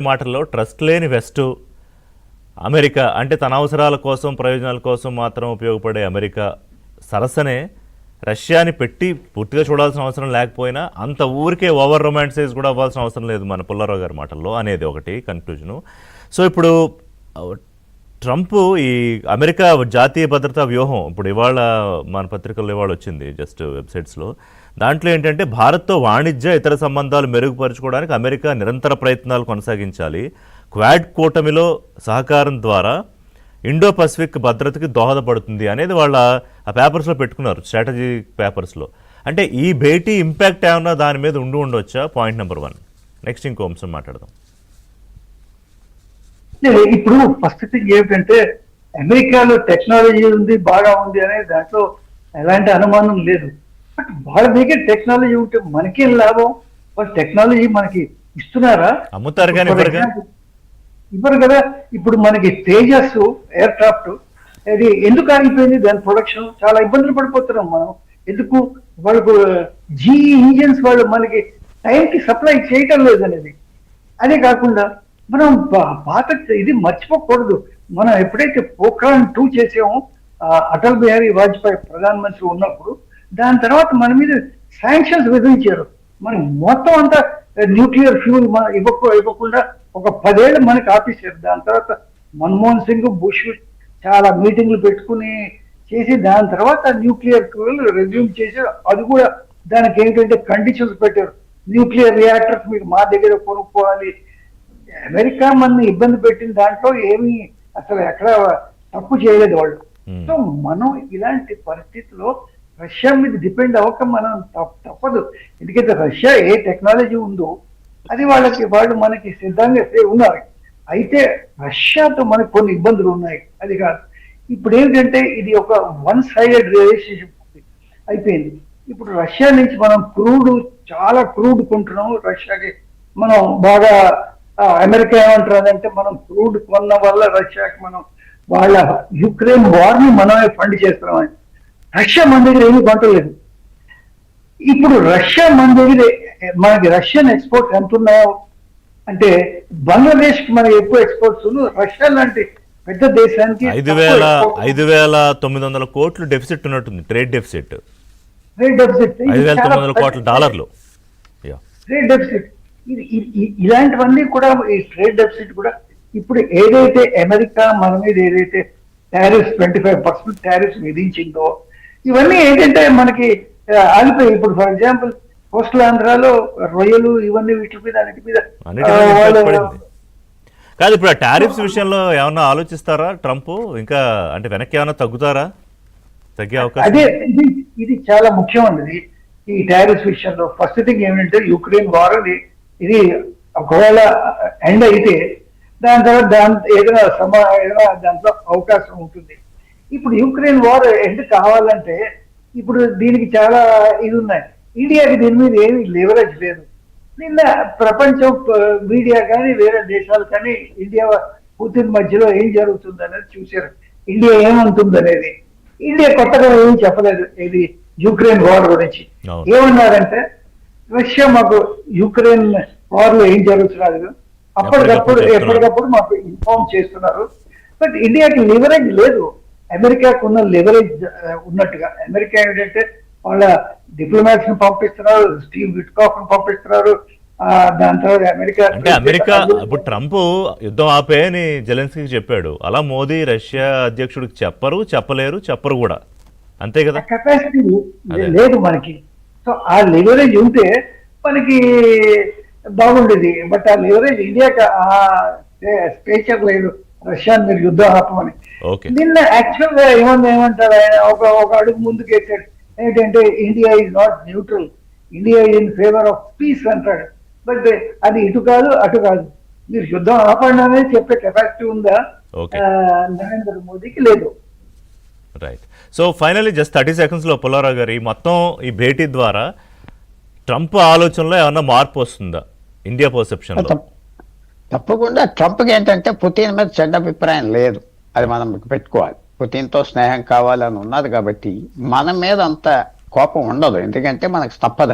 మాటల్లో ట్రస్ట్ లేని west America అంటే తన అవసరాల కోసం ప్రయోజనాల కోసం మాత్రం ఉపయోగపడే అమెరికా సరసనే రష్యాని పెట్టి పూర్తిగా చూడాల్సిన అవసరం లేకపోయినా అంత ఊరికే ఓవర్ రొమాంటిసైజ్ కూడా అవ్వాల్సిన అవసరం లేదు మన పుల్లారావు గారి మాటల్లో అనేది ఒకటి కన్క్లూజను. సో ఇప్పుడు ట్రంప్ ఈ అమెరికా జాతీయ భద్రతా వ్యూహం ఇప్పుడు ఇవాళ మన పత్రికల్లో ఇవాళ వచ్చింది జస్ట్ వెబ్సైట్స్లో. దాంట్లో ఏంటంటే భారత్తో వాణిజ్య ఇతర సంబంధాలు మెరుగుపరుచుకోవడానికి అమెరికా నిరంతర ప్రయత్నాలు కొనసాగించాలి, క్వాడ్ కూటమిలో సహకారం ద్వారా ఇండో పసిఫిక్ భద్రతకి దోహదపడుతుంది అనేది వాళ్ళ ఆ పేపర్స్లో పెట్టుకున్నారు, స్ట్రాటజీ పేపర్స్లో. అంటే ఈ భేటీ ఇంపాక్ట్ ఏమన్నా దాని మీద ఉండవచ్చా? Point number 1. నెక్స్ట్ ఇంకో అంశం మాట్లాడదాం. ఇప్పుడు ఫస్ట్ థింగ్ ఏమిటంటే అమెరికాలో టెక్నాలజీ ఉంది, బాగా ఉంది అనే దాంట్లో ఎలాంటి అనుమానం లేదు. బట్ వాళ్ళ దగ్గర టెక్నాలజీ ఉంటే మనకేం లాభం? వాళ్ళు టెక్నాలజీ మనకి ఇస్తున్నారా? అమ్ముతారు కానీ ఇవ్వరు కదా. ఇప్పుడు మనకి తేజస్ ఎయిర్ క్రాఫ్ట్ అది ఎందుకు ఆగిపోయింది? దాని ప్రొడక్షన్ చాలా ఇబ్బందులు పడిపోతున్నాం మనం. ఎందుకు? వాళ్ళకు జీఈ ఇంజిన్స్ వాళ్ళు మనకి టైంకి సప్లై చేయటం లేదు అనేది. అదే కాకుండా మనం పాత ఇది మర్చిపోకూడదు. మనం ఎప్పుడైతే పోఖ్రాన్ 2 చేసామో అటల్ బిహారీ వాజ్పేయి ప్రధానమంత్రి ఉన్నప్పుడు, దాని తర్వాత మన మీద శాంక్షన్స్ విధించారు. మనకి మొత్తం అంతా న్యూక్లియర్ ఫ్యూల్ ఇవ్వకుండా ఒక 10 ఏళ్ళు మనకి ఆపేశారు. దాని తర్వాత మన్మోహన్ సింగ్, బుష్ చాలా మీటింగ్లు పెట్టుకుని చేసి దాని తర్వాత న్యూక్లియర్ ఫ్యూల్ రెజ్యూమ్ చేశారు. అది కూడా దానికి ఏంటంటే కండిషన్స్ పెట్టారు. న్యూక్లియర్ రియాక్టర్స్ మీరు మా దగ్గర కొనుక్కోవాలి. అమెరికా మన ఇబ్బంది పెట్టిన దాంట్లో ఏమీ అసలు ఎక్కడ తప్పు చేయలేదు వాళ్ళు. సో మనం ఇలాంటి పరిస్థితిలో రష్యా మీద డిపెండ్ అవ్వక మనం తప్పదు. ఎందుకంటే రష్యా ఏ టెక్నాలజీ ఉందో అది వాళ్ళు మనకి సిద్ధంగా ఉన్నారు. అయితే రష్యాతో మనకు కొన్ని ఇబ్బందులు ఉన్నాయి. అది కాదు, ఇప్పుడు ఏంటంటే ఇది ఒక 1 సైడెడ్ రిలేషన్షిప్ అయిపోయింది. ఇప్పుడు రష్యా నుంచి మనం చాలా క్రూడ్ కొంటున్నాం. రష్యాకి మనం బాగా అమెరికా ఏమంటారంటే మనం క్రూడ్ కొన్న వల్ల రష్యాకి మనం వాళ్ళ యుక్రెయిన్ వార్ ని మనమే ఫండ్ చేస్తున్నామని. రష్యా మన దగ్గర ఏమీ కొంటలేదు. ఇప్పుడు రష్యా మన దగ్గర మనకి రష్యన్ ఎక్స్పోర్ట్ ఎంత ఉన్నాయో అంటే బంగ్లాదేశ్ కి మనకి ఎక్కువ ఎక్స్పోర్ట్స్, రష్యా లాంటి పెద్ద దేశానికి 5,900 కోట్లు డెఫిసిట్ ఉన్నట్టుంది. ట్రేడ్ డెఫిసిట్ 5,900 కోట్ల డాలర్లు ట్రేడ్ డెఫిసిట్. ఇలాంటివన్నీ కూడా ఈ ట్రేడ్ డెఫిసిట్ కూడా ఇప్పుడు ఏదైతే అమెరికా మన మీద ఏదైతే టారిఫ్స్ 25% టారిఫ్స్ విధించిందో ఇవన్నీ ఏంటంటే మనకి ఆగిపోయి. ఇప్పుడు ఫర్ ఎగ్జాంపుల్ కోస్టల్ ఆంధ్రాలో రొయ్యలు ఇవన్నీ వీటి మీద కాదు. ఇప్పుడు ఆ టారిఫ్స్ విషయంలో ఏమన్నా ఆలోచిస్తారా ట్రంప్? ఇంకా అంటే వెనక్కి ఏమన్నా తగ్గే అవకాశం? అదే ఇది చాలా ముఖ్యం అండి ఈ టారిఫ్స్ విషయంలో. ఫస్ట్ థింగ్ ఏమిటంటే యుక్రెయిన్ వార్ ఇది ఒకవేళ ఎండ్ అయితే దాని తర్వాత ఏదైనా దాంట్లో అవకాశం ఉంటుంది. ఇప్పుడు యుక్రెయిన్ వార్ ఎండ్ కావాలంటే ఇప్పుడు దీనికి చాలా ఇది ఉన్నాయి. ఇండియాకి దీని మీద ఏమీ లివరేజ్ లేదు. నిన్న ప్రపంచం మీడియా కానీ వేరే దేశాలు కానీ ఇండియా పుతిన్ మధ్యలో ఏం జరుగుతుంది అనేది చూశారు. ఇండియా ఏమంటుంది అనేది. ఇండియా కొత్తగా ఏం చెప్పలేదు ఇది యుక్రెయిన్ వార్ గురించి. ఏమన్నారంటే రష్యా మాకు యుక్రెయిన్ వార్ లో ఏం జరుగుతున్నారు ఎప్పటికప్పుడు మాకు ఇన్ఫార్మ్ చేస్తున్నారు. బట్ ఇండియాకి లివరేజ్ లేదు. అమెరికాకు ఉన్న లివరేజ్ ఉన్నట్టుగా. అమెరికా ఏంటంటే వాళ్ళ డిప్లొమాట్స్ ని పంపిస్తున్నారు, స్టీవ్ విట్కాఫ్ ని పంపిస్తున్నారు. దాని తర్వాత అమెరికా ఇప్పుడు ట్రంప్ యుద్ధం ఆపే అని జెలెన్స్కీకి చెప్పాడు. అలా మోదీ రష్యా అధ్యక్షుడికి చెప్పరు కూడా, అంతే కదా. కెపాసిటీ లేదు మనకి. సో ఆ లివరేజ్ ఉంటే మనకి బాగుండేది. బట్ ఆ లివరేజ్ ఇండియాకి ఆ స్పేచర్ లేదు రష్యాని మీరు యుద్ధం ఆపమని. నిన్న యాక్చువల్ గా ఏమంటారు ఆయన ఒక అడుగు ముందుకు వేసాడు. ఏంటంటే India is not neutral, India in favour of piece అంటాడు. బట్ అది ఇటు కాదు అటు కాదు, మీరు యుద్ధం ఆపండి అనేది చెప్పే కెపాసిటీ ఉందా నరేంద్ర మోదీకి? లేదు. రైట్. సో ఫైనల్లీ జస్ట్ 30 సెకండ్స్లో పుల్లారావు గారు మొత్తం ఈ భేటీ ద్వారా ట్రంప్ ఆలోచనలో ఏమన్నా మార్పు వస్తుందా ఇండియా పర్సెప్షన్లో? తప్పకుండా. ట్రంప్కి ఏంటంటే పుతిన్ మీద చెడ్డ అభిప్రాయం లేదు, అది మనం పెట్టుకోవాలి. పుతిన్తో స్నేహం కావాలని ఉన్నది కాబట్టి మన మీద అంత కోపం ఉండదు. ఎందుకంటే మనకు తప్పదు.